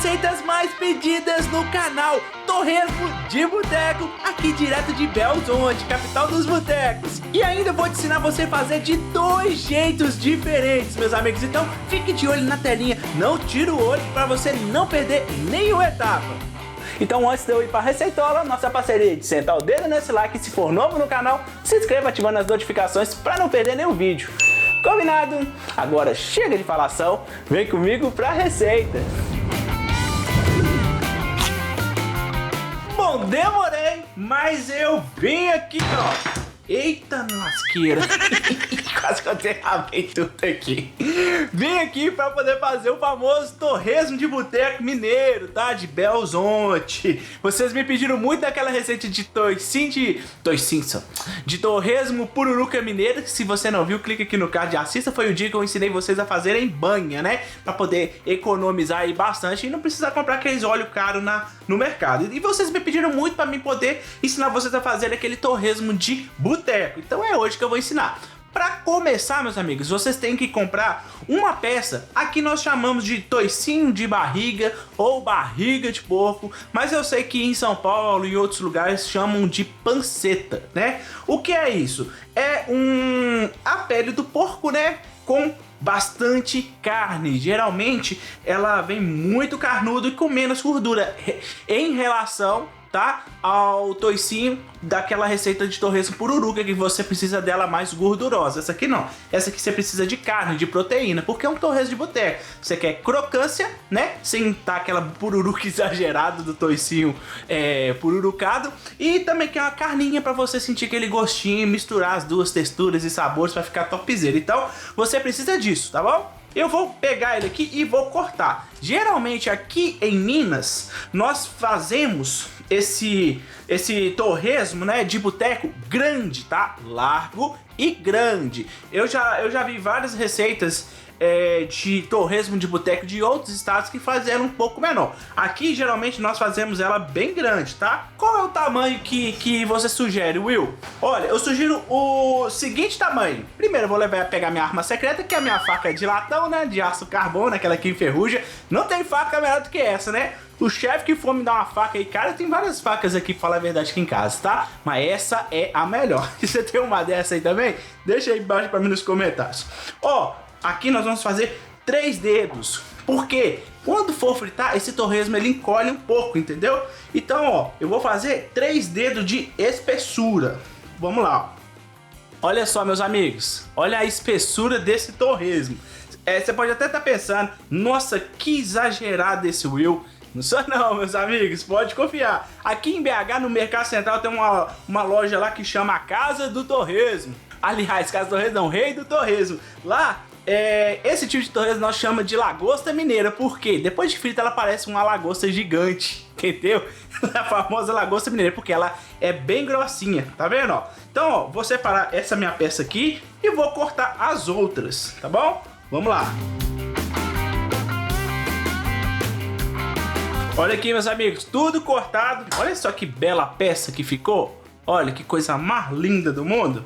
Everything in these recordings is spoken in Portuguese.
receitas mais pedidas no canal Torresmo de Boteco, aqui direto de Belo Horizonte, capital dos botecos. E ainda vou te ensinar você a fazer de 2 jeitos diferentes, meus amigos. Então fique de olho na telinha, não tira o olho para você não perder nenhuma etapa. Então antes de eu ir para a receitola, nossa parceria de sentar o dedo nesse like, se for novo no canal, se inscreva ativando as notificações para não perder nenhum vídeo. Combinado? Agora chega de falação, vem comigo para a receita. Bom, demorei, mas eu vim aqui, ó. Eita lasqueira, quase que eu derramei tudo aqui. Vim aqui para poder fazer o famoso torresmo de boteco mineiro, tá? De Belo Horizonte. Vocês me pediram muito daquela receita de de torresmo pururuca mineiro. Se você não viu, clica aqui no card e assista. Foi o dia que eu ensinei vocês a fazerem banha, né? Para poder economizar aí bastante e não precisar comprar aqueles óleos caros no mercado. E vocês me pediram muito para mim poder ensinar vocês a fazer aquele torresmo de boteco. Então é hoje que eu vou ensinar. Para começar, meus amigos, vocês têm que comprar uma peça. Aqui nós chamamos de toicinho de barriga ou barriga de porco, mas eu sei que em São Paulo e outros lugares chamam de panceta, né? O que é isso? É a pele do porco, né? Com bastante carne. Geralmente ela vem muito carnudo e com menos gordura em relação, tá, ao toicinho daquela receita de torresmo pururuca, que você precisa dela mais gordurosa. Essa aqui não. Essa aqui você precisa de carne, de proteína, porque é um torresmo de boteco. Você quer crocância, né, sem tá aquela pururuca exagerada do toicinho pururucado, e também quer uma carninha para você sentir aquele gostinho, misturar as duas texturas e sabores para ficar topzera. Então você precisa disso, tá bom? Eu vou pegar ele aqui e vou cortar. Geralmente aqui em Minas nós fazemos esse torresmo, né, de boteco grande, tá? Largo e grande. Eu já vi várias receitas de torresmo de boteco de outros estados que fizeram um pouco menor. Aqui geralmente nós fazemos ela bem grande, tá? Qual é o tamanho que você sugere, Will? Olha, eu sugiro o seguinte tamanho. Primeiro eu vou pegar minha arma secreta, que é a minha faca de latão, né, de aço carbono, aquela que enferruja. Não tem faca melhor do que essa, né? O chefe que for me dar uma faca aí, cara, tem várias facas aqui, pra falar a verdade, aqui em casa, tá? Mas essa é a melhor. Se você tem uma dessa aí também, deixa aí embaixo pra mim nos comentários. Ó, aqui nós vamos fazer 3 dedos. Por quê? Quando for fritar, esse torresmo ele encolhe um pouco, entendeu? Então, ó, eu vou fazer 3 dedos de espessura. Vamos lá, ó. Olha só, meus amigos. Olha a espessura desse torresmo. Você pode até estar pensando, nossa, que exagerado esse Will. Não sou não, meus amigos, pode confiar. Aqui em BH, no Mercado Central, tem uma loja lá que chama a Casa do Torresmo. Aliás, Casa do Torresmo não, Rei do Torresmo. Lá, esse tipo de torresmo nós chamamos de lagosta mineira. Por quê? Depois de frita ela parece uma lagosta gigante, entendeu? A famosa lagosta mineira, porque ela é bem grossinha, tá vendo, ó? Então, ó, vou separar essa minha peça aqui e vou cortar as outras, tá bom? Vamos lá. Olha aqui, meus amigos, tudo cortado. Olha só que bela peça que ficou. Olha que coisa mais linda do mundo.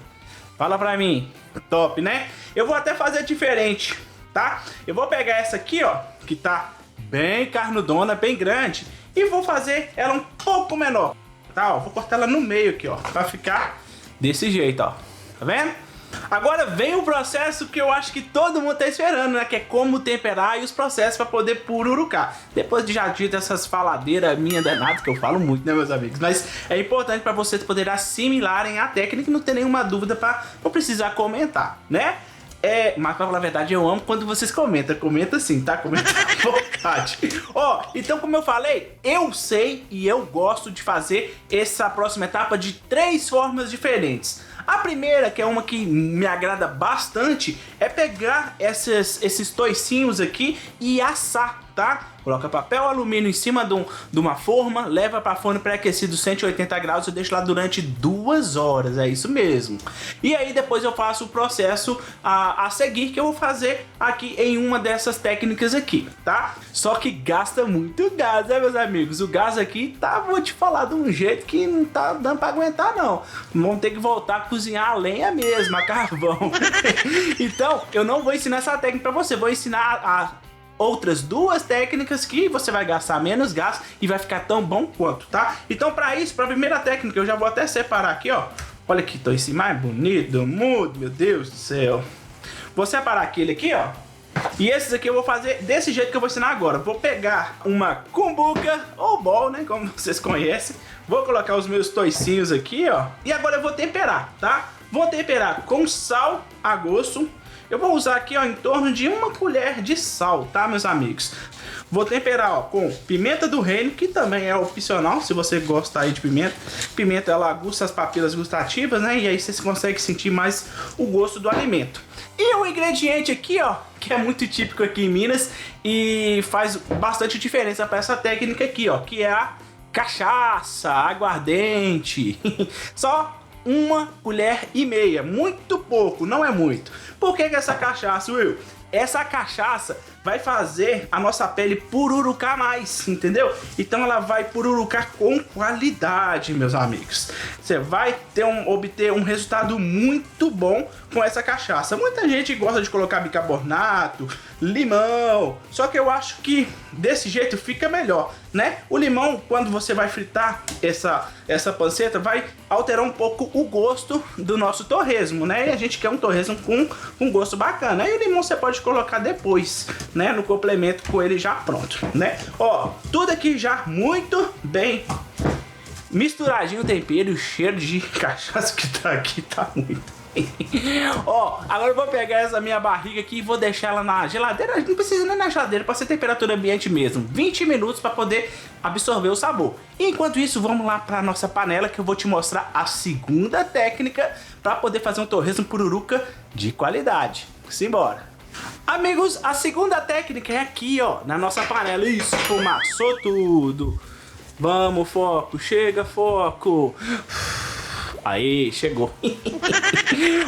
Fala pra mim. Top, né? Eu vou até fazer diferente, tá? Eu vou pegar essa aqui, ó, que tá bem carnudona, bem grande, e vou fazer ela um pouco menor, tá? Ó, vou cortar ela no meio aqui, ó, pra ficar desse jeito, ó. Tá vendo? Agora vem o processo que eu acho que todo mundo tá esperando, né? Que é como temperar e os processos para poder pururucar. Depois de já dito essas faladeiras minhas danadas, que eu falo muito, né, meus amigos? Mas é importante para vocês poderem assimilarem a técnica e não ter nenhuma dúvida para não precisar comentar, né? Mas pra falar a verdade, eu amo quando vocês comentam. Comenta sim, tá? Comenta à vontade. Ó, então como eu falei, eu sei e eu gosto de fazer essa próxima etapa de 3 formas diferentes. A primeira, que é uma que me agrada bastante, é pegar esses toicinhos aqui e assar, tá? Coloca papel alumínio em cima de uma forma, leva para forno pré-aquecido 180 graus e deixa lá durante 2 horas, é isso mesmo. E aí depois eu faço o processo a seguir, que eu vou fazer aqui em uma dessas técnicas aqui, tá? Só que gasta muito gás, né, meus amigos? O gás aqui tá, vou te falar, de um jeito que não tá dando para aguentar, não. Vamos ter que voltar a cozinhar a lenha mesmo, a carvão. Então, eu não vou ensinar essa técnica para você, vou ensinar outras duas técnicas que você vai gastar menos gás e vai ficar tão bom quanto, tá? Então para isso, para a primeira técnica, eu já vou até separar aqui, ó. Olha que toicinho mais bonito do mundo, meu Deus do céu. Vou separar aquele aqui, ó. E esses aqui eu vou fazer desse jeito que eu vou ensinar agora. Vou pegar uma cumbuca ou bol, né, como vocês conhecem. Vou colocar os meus toicinhos aqui, ó. E agora eu vou temperar, tá? Vou temperar com sal a gosto. Eu vou usar aqui, ó, em torno de 1 colher de sal, tá, meus amigos? Vou temperar, ó, com pimenta do reino, que também é opcional, se você gosta aí de pimenta. Pimenta, ela aguça as papilas gustativas, né? E aí você consegue sentir mais o gosto do alimento. E um ingrediente aqui, ó, que é muito típico aqui em Minas e faz bastante diferença para essa técnica aqui, ó, que é a cachaça, aguardente. Só 1,5 colher, muito pouco, não é muito. Por que essa cachaça, Will? Essa cachaça vai fazer a nossa pele pururucar mais, entendeu? Então ela vai pururucar com qualidade, meus amigos. Você vai obter um resultado muito bom com essa cachaça. Muita gente gosta de colocar bicarbonato, limão, só que eu acho que desse jeito fica melhor, né? O limão, quando você vai fritar essa panceta, vai alterar um pouco o gosto do nosso torresmo, né? E a gente quer um torresmo com um gosto bacana. Aí o limão você pode colocar depois, né? No complemento com ele já pronto, né? Ó, tudo aqui já muito bem misturadinho o tempero e o cheiro de cachaça que tá aqui tá muito. Ó, agora eu vou pegar essa minha barriga aqui e vou deixar ela na geladeira. Não precisa nem na geladeira, pode ser temperatura ambiente mesmo. 20 minutos para poder absorver o sabor. E enquanto isso, vamos lá para nossa panela que eu vou te mostrar a segunda técnica para poder fazer um torresmo pururuca de qualidade. Simbora. Amigos, a segunda técnica é aqui, ó, na nossa panela. Isso, fumaçou tudo. Vamos, foco, chega, foco. Aí, chegou.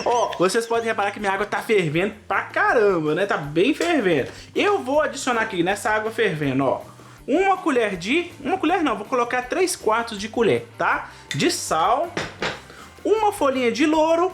Ó, vocês podem reparar que minha água tá fervendo pra caramba, né? Tá bem fervendo. Eu vou adicionar aqui nessa água fervendo, ó, 1 colher de... 1 colher não, vou colocar 3/4 de colher, tá? De sal, 1 folhinha de louro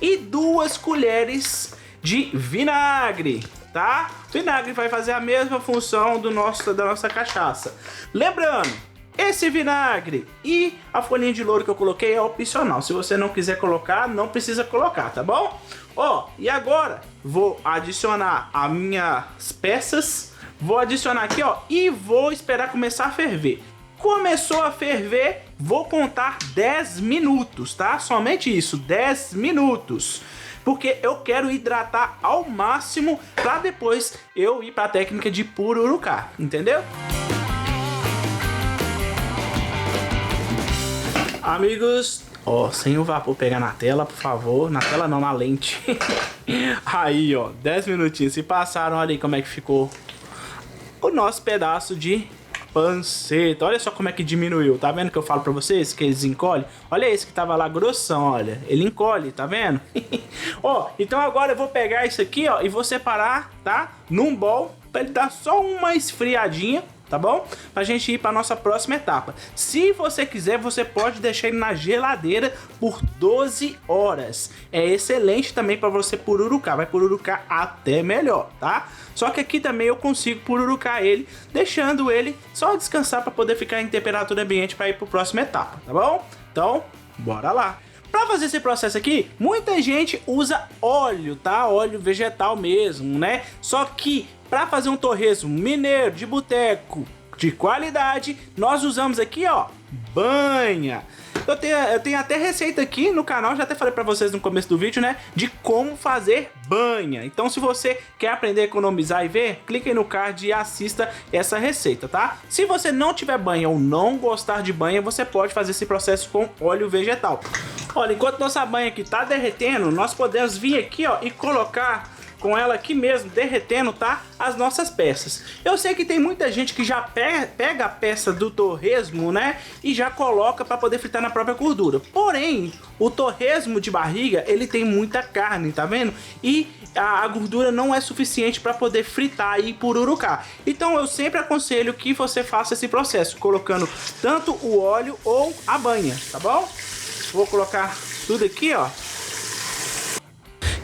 e 2 colheres de vinagre, tá? Vinagre vai fazer a mesma função da nossa cachaça. Lembrando, esse vinagre e a folhinha de louro que eu coloquei é opcional. Se você não quiser colocar, não precisa colocar, tá bom? Ó, e agora vou adicionar as minhas peças. Vou adicionar aqui, ó, e vou esperar começar a ferver. Começou a ferver, vou contar 10 minutos, tá? Somente isso, 10 minutos. Porque eu quero hidratar ao máximo para depois eu ir para a técnica de pururucar, entendeu? Amigos, ó, sem o vapor pegar na tela, por favor. Na tela não, na lente. Aí, ó, 10 minutinhos se passaram. Olha aí como é que ficou o nosso pedaço de panceta. Olha só como é que diminuiu. Tá vendo que eu falo pra vocês que eles encolhem? Olha esse que tava lá grossão, olha. Ele encolhe, tá vendo? Ó, então agora eu vou pegar isso aqui, ó, e vou separar, tá? Num bowl, pra ele dar só uma esfriadinha, tá bom? Pra gente ir pra nossa próxima etapa. Se você quiser, você pode deixar ele na geladeira por 12 horas. É excelente também pra você pururucar. Vai pururucar até melhor, tá? Só que aqui também eu consigo pururucar ele, deixando ele só descansar pra poder ficar em temperatura ambiente pra ir pro próxima etapa, tá bom? Então, bora lá. Pra fazer esse processo aqui, muita gente usa óleo, tá? Óleo vegetal mesmo, né? Só que para fazer um torresmo mineiro de boteco de qualidade, nós usamos aqui, ó, banha. Eu tenho até receita aqui no canal, já até falei pra vocês no começo do vídeo, né, de como fazer banha. Então se você quer aprender a economizar e ver, clique aí no card e assista essa receita, tá? Se você não tiver banha ou não gostar de banha, você pode fazer esse processo com óleo vegetal. Olha, enquanto nossa banha aqui tá derretendo, nós podemos vir aqui, ó, e colocar com ela aqui mesmo, derretendo, tá? As nossas peças. Eu sei que tem muita gente que já pega a peça do torresmo, né? E já coloca para poder fritar na própria gordura. Porém, o torresmo de barriga, ele tem muita carne, tá vendo? E a gordura não é suficiente para poder fritar e pururucar. Então eu sempre aconselho que você faça esse processo, colocando tanto o óleo ou a banha, tá bom? Vou colocar tudo aqui, ó.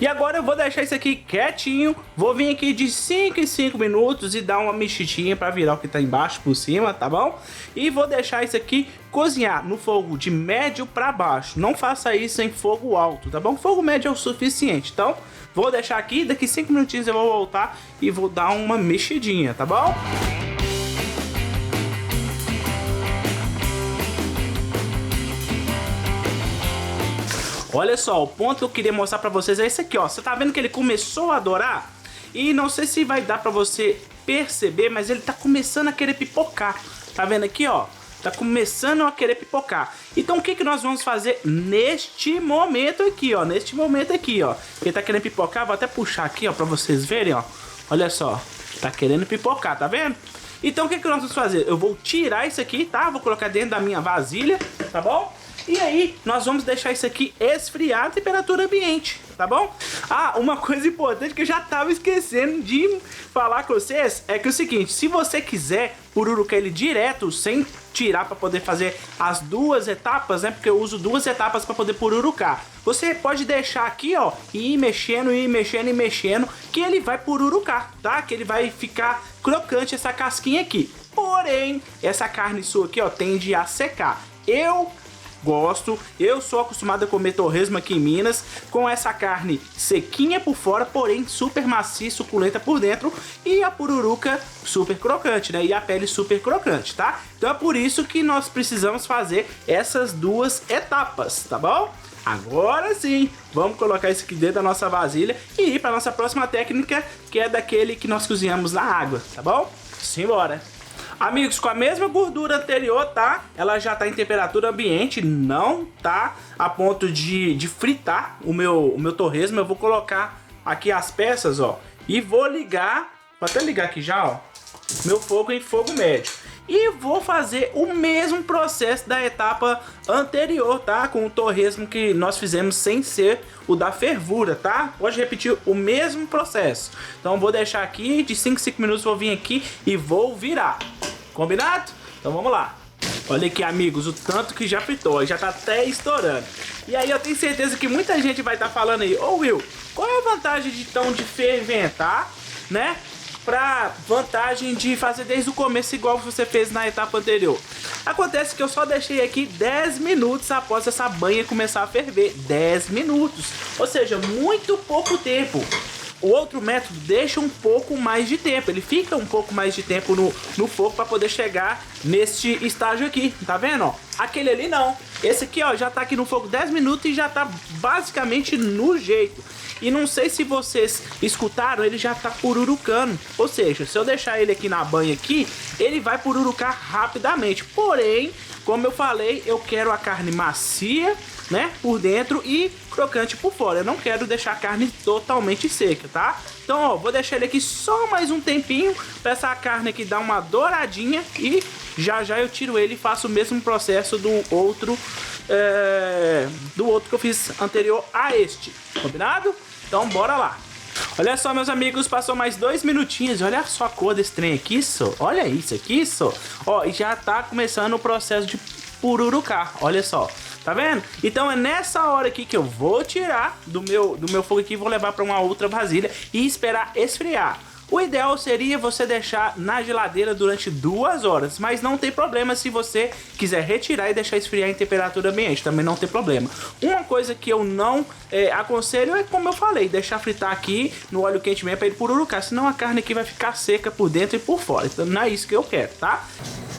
E agora eu vou deixar isso aqui quietinho. Vou vir aqui de 5 em 5 minutos e dar uma mexidinha para virar o que tá embaixo por cima, tá bom? E vou deixar isso aqui cozinhar no fogo de médio para baixo. Não faça isso em fogo alto, tá bom? Fogo médio é o suficiente. Então, vou deixar aqui. Daqui 5 minutinhos eu vou voltar e vou dar uma mexidinha, tá bom? Olha só, o ponto que eu queria mostrar pra vocês é esse aqui, ó. Você tá vendo que ele começou a dourar? E não sei se vai dar pra você perceber, mas ele tá começando a querer pipocar. Tá vendo aqui, ó? Tá começando a querer pipocar. Então o que nós vamos fazer neste momento aqui, ó? Neste momento aqui, ó. Ele tá querendo pipocar, vou até puxar aqui, ó, pra vocês verem, ó. Olha só, tá querendo pipocar, tá vendo? Então o que nós vamos fazer? Eu vou tirar isso aqui, tá? Vou colocar dentro da minha vasilha, tá bom? E aí, nós vamos deixar isso aqui esfriar a temperatura ambiente, tá bom? Ah, uma coisa importante que eu já tava esquecendo de falar com vocês é que é o seguinte, se você quiser pururucar ele direto, sem tirar para poder fazer as duas etapas, né? Porque eu uso duas etapas para poder pururucar. Você pode deixar aqui, ó, e ir mexendo, que ele vai pururucar, tá? Que ele vai ficar crocante essa casquinha aqui. Porém, essa carne sua aqui, ó, tende a secar. Eu sou acostumado a comer torresmo aqui em Minas com essa carne sequinha por fora, porém super macia e suculenta por dentro, e a pururuca super crocante, né? E a pele super crocante, tá? Então é por isso que nós precisamos fazer essas duas etapas, tá bom? Agora sim, vamos colocar isso aqui dentro da nossa vasilha e ir para nossa próxima técnica, que é daquele que nós cozinhamos na água, tá bom? Simbora! Amigos, com a mesma gordura anterior, tá? Ela já tá em temperatura ambiente, não tá a ponto de fritar o meu torresmo. Eu vou colocar aqui as peças, ó, e vou ligar, vou até ligar aqui já, ó, meu fogo em fogo médio. E vou fazer o mesmo processo da etapa anterior, tá? Com o torresmo que nós fizemos sem ser o da fervura, tá? Pode repetir o mesmo processo. Então vou deixar aqui, de 5 em 5 minutos vou vir aqui e vou virar. Combinado? Então vamos lá. Olha aqui, amigos, o tanto que já fritou, já tá até estourando. E aí eu tenho certeza que muita gente vai estar falando aí, ô Will, qual é a vantagem de ferventar, né? Pra vantagem de fazer desde o começo igual você fez na etapa anterior. Acontece que eu só deixei aqui 10 minutos após essa banha começar a ferver. 10 minutos, ou seja, muito pouco tempo. O outro método deixa um pouco mais de tempo, ele fica um pouco mais de tempo no fogo para poder chegar neste estágio aqui, tá vendo, ó? Aquele ali não, esse aqui, ó, já tá aqui no fogo 10 minutos e já tá basicamente no jeito. E não sei se vocês escutaram, ele já tá pururucando, ou seja, se eu deixar ele aqui na banha aqui, ele vai pururucar rapidamente. Porém, como eu falei, eu quero a carne macia, né, por dentro e crocante por fora. Eu não quero deixar a carne totalmente seca, tá? Então, ó, vou deixar ele aqui só mais um tempinho para essa carne aqui dar uma douradinha e já eu tiro ele e faço o mesmo processo do outro que eu fiz anterior a este. Combinado? Então, bora lá. Olha só, meus amigos, passou mais 2 minutinhos. Olha só a cor desse trem aqui, só. Olha isso aqui, só. Ó, e já tá começando o processo de pururucar. Olha só. Tá vendo? Então é nessa hora aqui que eu vou tirar do meu fogo aqui, vou levar para uma outra vasilha e esperar esfriar. O ideal seria você deixar na geladeira durante 2 horas, mas não tem problema se você quiser retirar e deixar esfriar em temperatura ambiente, também não tem problema. Uma coisa que eu não aconselho é, como eu falei, deixar fritar aqui no óleo quente mesmo para ele pururucar, senão a carne aqui vai ficar seca por dentro e por fora, então não é isso que eu quero, tá?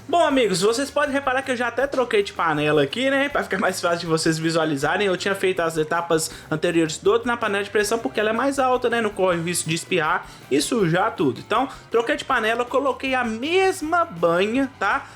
Bom, amigos, vocês podem reparar que eu já até troquei de panela aqui, né? Pra ficar mais fácil de vocês visualizarem. Eu tinha feito as etapas anteriores todas na panela de pressão porque ela é mais alta, né? Não corre o risco de espirrar e sujar tudo. Então, troquei de panela, coloquei a mesma banha, tá?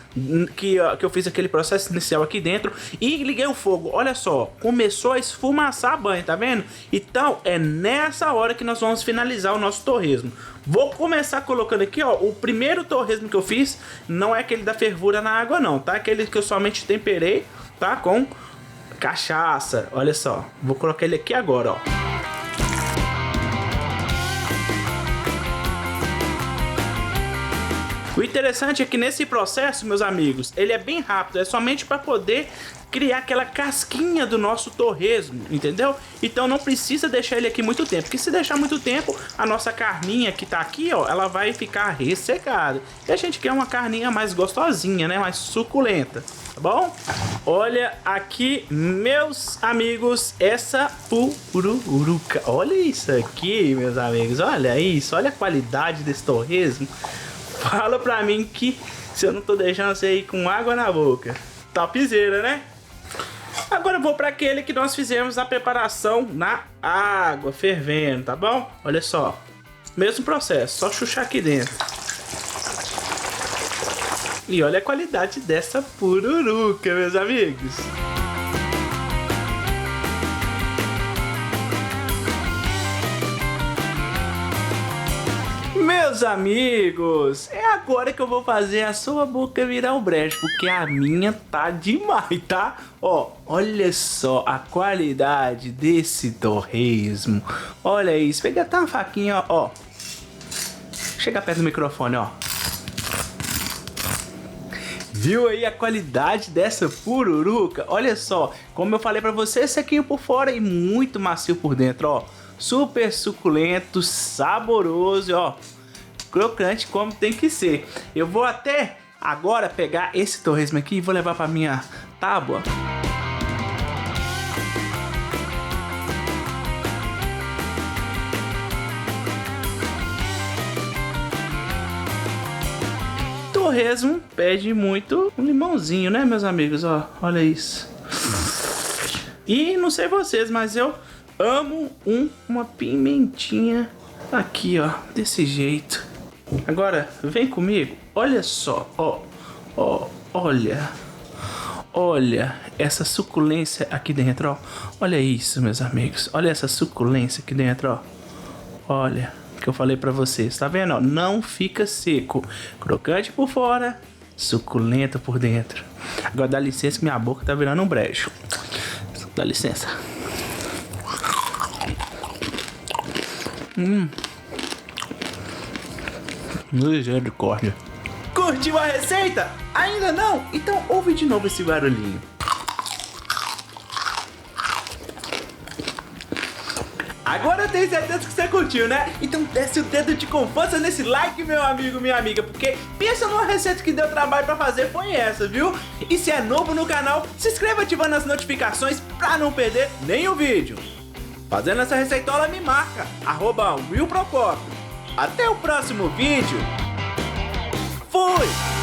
Que eu fiz aquele processo inicial aqui dentro e liguei o fogo. Olha só, começou a esfumaçar a banha, tá vendo? Então, é nessa hora que nós vamos finalizar o nosso torresmo. Vou começar colocando aqui, ó, o primeiro torresmo que eu fiz, não é aquele da fervura na água não, tá? Aquele que eu somente temperei, tá? Com cachaça, olha só. Vou colocar ele aqui agora, ó. O interessante é que nesse processo, meus amigos, ele é bem rápido, é somente para poder criar aquela casquinha do nosso torresmo, entendeu? Então não precisa deixar ele aqui muito tempo, porque se deixar muito tempo, a nossa carninha que tá aqui, ó, ela vai ficar ressecada. E a gente quer uma carninha mais gostosinha, né? Mais suculenta, tá bom? Olha aqui, meus amigos, essa pururuca. Olha isso aqui, meus amigos, olha isso, olha a qualidade desse torresmo. Fala pra mim que se eu não tô deixando você ir com água na boca. Topzera, né? Agora eu vou para aquele que nós fizemos a preparação na água fervendo, tá bom? Olha só, mesmo processo, só chuchar aqui dentro. E olha a qualidade dessa pururuca, meus amigos. Meus amigos, é agora que eu vou fazer a sua boca virar o brejo, porque a minha tá demais, tá? Ó, olha só a qualidade desse torresmo. Olha isso, pega até uma faquinha, ó. Chega perto do microfone, ó. Viu aí a qualidade dessa pururuca? Olha só, como eu falei pra você, sequinho por fora e muito macio por dentro, ó. Super suculento, saboroso, ó. Crocante como tem que ser. Eu vou até agora pegar esse torresmo aqui e vou levar pra minha tábua. Torresmo pede muito um limãozinho, né, meus amigos? Ó, olha isso. E não sei vocês, mas eu amo uma pimentinha aqui, ó, desse jeito. Agora, vem comigo. Olha só, ó, olha essa suculência aqui dentro, ó. Olha isso, meus amigos. Olha essa suculência aqui dentro, ó. Olha, que eu falei pra vocês, tá vendo, ó? Não fica seco. Crocante por fora, suculento por dentro. Agora dá licença que minha boca tá virando um brejo. Dá licença. Misericórdia. Curtiu a receita? Ainda não? Então ouve de novo esse barulhinho. Agora eu tenho certeza que você curtiu, né? Então desce o dedo de confiança nesse like, meu amigo, minha amiga, porque pensa numa receita que deu trabalho pra fazer, foi essa, viu? E se é novo no canal, se inscreva ativando as notificações pra não perder nenhum vídeo. Fazendo essa receitola me marca, @WillProcopio. Até o próximo vídeo. Fui!